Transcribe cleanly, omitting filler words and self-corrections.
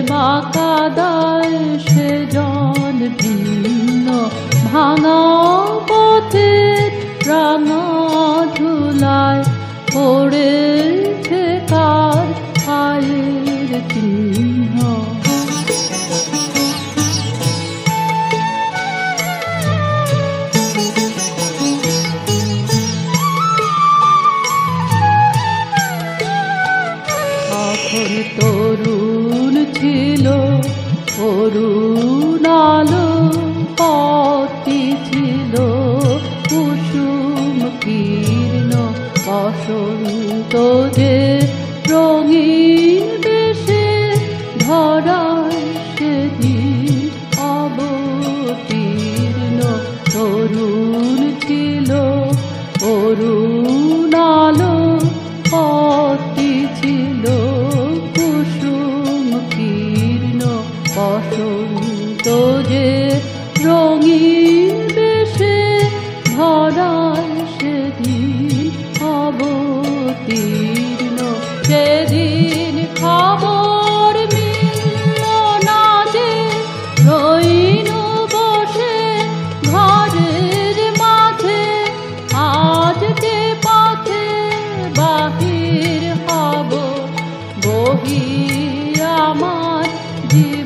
বাঁকাদায় সে জন ভিন্ন ভাঙা পথের রাঙা ধুলায় পড়েছে কার পায়ের চিহ্ন। তখন তরুণ ছিল অরুণ আলো, পথটি ছিল কুসুম কীর্ণ বসন্ত যে রঙিন বেশে ধরায় সেদিন অবতীর্ণ। তরুণ ছিল অরুণ আলো, পথটি ছিল কুসুম কীর্ণ বসন্ত যে রঙিন বেশে ধরায় সেদিন অবতীর্ণ। সেদিন খবর মিলল না যে রইল বসে ঘরের মাঝে, আজকে পথে বাহির হব বহি আমার জীবন।